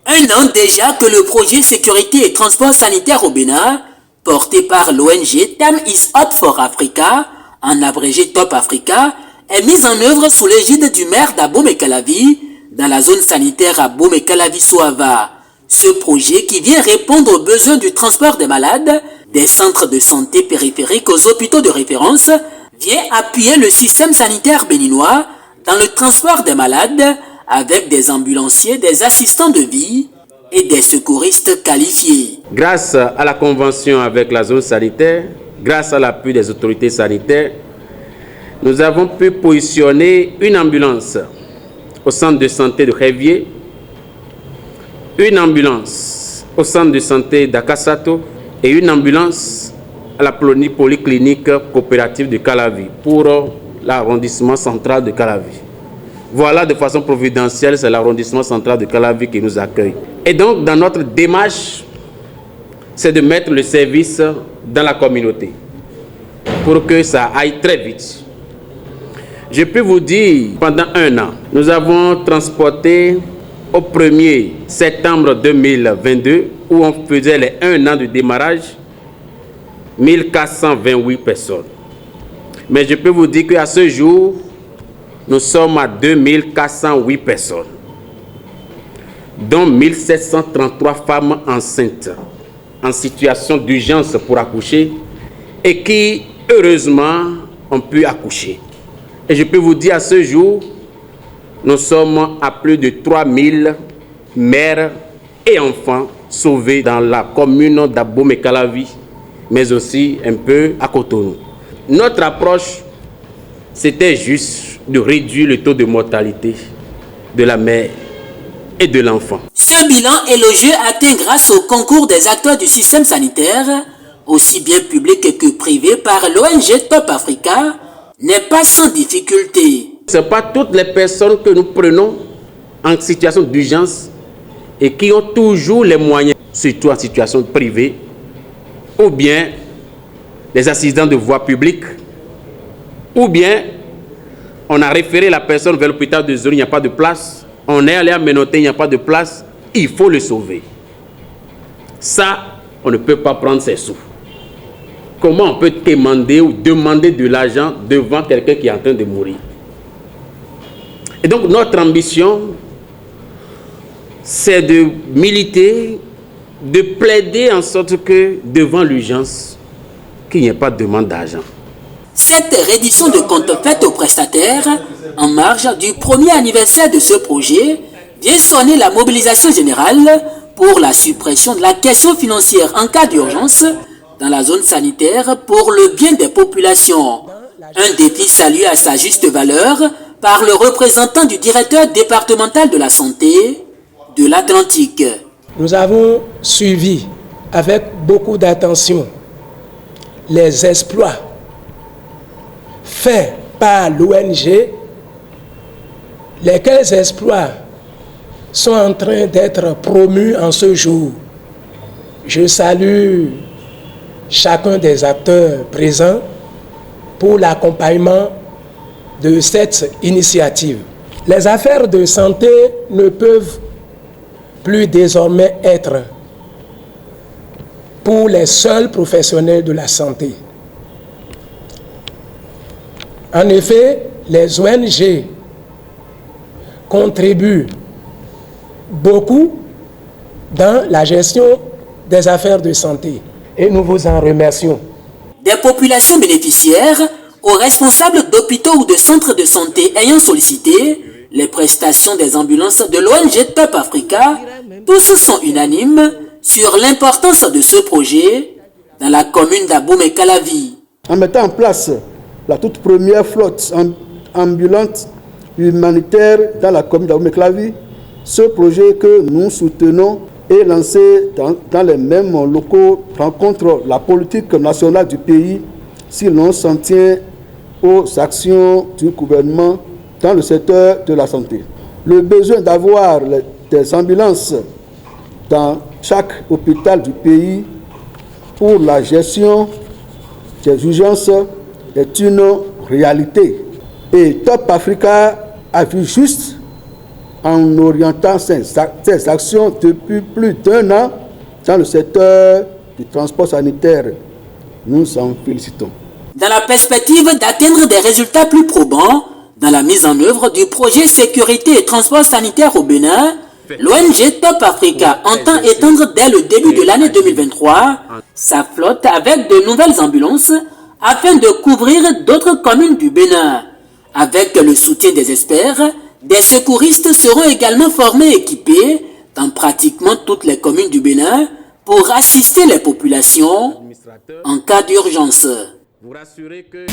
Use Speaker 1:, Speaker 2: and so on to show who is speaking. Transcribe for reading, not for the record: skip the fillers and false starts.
Speaker 1: Un an déjà que le projet Sécurité et Transport Sanitaire au Bénin, porté par l'ONG Time is Up for Africa, en abrégé Top Africa, est mis en œuvre sous l'égide du maire d'Abomey-Calavi, dans la zone sanitaire Abomey-Calavi-Souava. Ce projet qui vient répondre aux besoins du transport des malades, des centres de santé périphériques aux hôpitaux de référence, vient appuyer le système sanitaire béninois dans le transport des malades avec des ambulanciers, des assistants de vie et des secouristes qualifiés.
Speaker 2: Grâce à la convention avec la zone sanitaire, grâce à l'appui des autorités sanitaires, nous avons pu positionner une ambulance au centre de santé de Révier, une ambulance au centre de santé d'Akasato et une ambulance à la polyclinique coopérative de Calavi pour l'arrondissement central de Calavi. Voilà, de façon providentielle, c'est l'arrondissement central de Calavi qui nous accueille. Et donc, dans notre démarche, c'est de mettre le service dans la communauté pour que ça aille très vite. Je peux vous dire, pendant un an, nous avons transporté au 1er septembre 2022, où on faisait les 1 an de démarrage, 1428 personnes. Mais je peux vous dire qu'à ce jour, nous sommes à 2408 personnes, dont 1733 femmes enceintes en situation d'urgence pour accoucher et qui, heureusement, ont pu accoucher. Et je peux vous dire à ce jour, nous sommes à plus de 3000 mères et enfants sauvés dans la commune d'Abomey-Calavi, mais aussi un peu à Cotonou. Notre approche, c'était juste de réduire le taux de mortalité de la mère et de l'enfant.
Speaker 1: Ce bilan élogieux atteint grâce au concours des acteurs du système sanitaire, aussi bien public que privé, par l'ONG Top Africa, n'est pas sans difficulté.
Speaker 2: Ce n'est pas toutes les personnes que nous prenons en situation d'urgence et qui ont toujours les moyens, surtout en situation privée, ou bien les accidents de voie publique, ou bien on a référé la personne vers l'hôpital de zone, il n'y a pas de place, on est allé à Ménoté, il n'y a pas de place, il faut le sauver. Ça, on ne peut pas prendre ses sous. Comment on peut demander ou demander de l'argent devant quelqu'un qui est en train de mourir? Et donc notre ambition, c'est de militer, de plaider en sorte que devant l'urgence, qu'il n'y ait pas de demande d'argent.
Speaker 1: Cette reddition de comptes faite aux prestataires, en marge du 1er anniversaire de ce projet, vient sonner la mobilisation générale pour la suppression de la question financière en cas d'urgence dans la zone sanitaire pour le bien des populations. Un défi salué à sa juste valeur par le représentant du directeur départemental de la santé de l'Atlantique.
Speaker 3: Nous avons suivi avec beaucoup d'attention les exploits faits par l'ONG, lesquels exploits sont en train d'être promus en ce jour. Je salue chacun des acteurs présents pour l'accompagnement de cette initiative. Les affaires de santé ne peuvent plus désormais être pour les seuls professionnels de la santé. En effet, les ONG contribuent beaucoup dans la gestion des affaires de santé et nous vous en remercions.
Speaker 1: Des populations bénéficiaires aux responsables d'hôpitaux ou de centres de santé ayant sollicité les prestations des ambulances de l'ONG Top Africa, tous sont unanimes sur l'importance de ce projet dans la commune d'Abomey-Calavi.
Speaker 4: En mettant en place la toute première flotte ambulante humanitaire dans la commune d'Abomey-Calavi, ce projet que nous soutenons est lancé dans les mêmes locaux, rencontre la politique nationale du pays si l'on s'en tient aux actions du gouvernement dans le secteur de la santé. Le besoin d'avoir des ambulances dans chaque hôpital du pays pour la gestion des urgences est une réalité. Et Top Africa a vu juste en orientant ces actions depuis plus d'1 an dans le secteur du transport sanitaire. Nous nous en félicitons.
Speaker 1: Dans la perspective d'atteindre des résultats plus probants dans la mise en œuvre du projet sécurité et transport sanitaire au Bénin, l'ONG Top Africa entend étendre dès le début de l'année 2023 sa flotte avec de nouvelles ambulances afin de couvrir d'autres communes du Bénin. Avec le soutien des experts, des secouristes seront également formés et équipés dans pratiquement toutes les communes du Bénin pour assister les populations en cas d'urgence.
Speaker 2: Vous rassurez que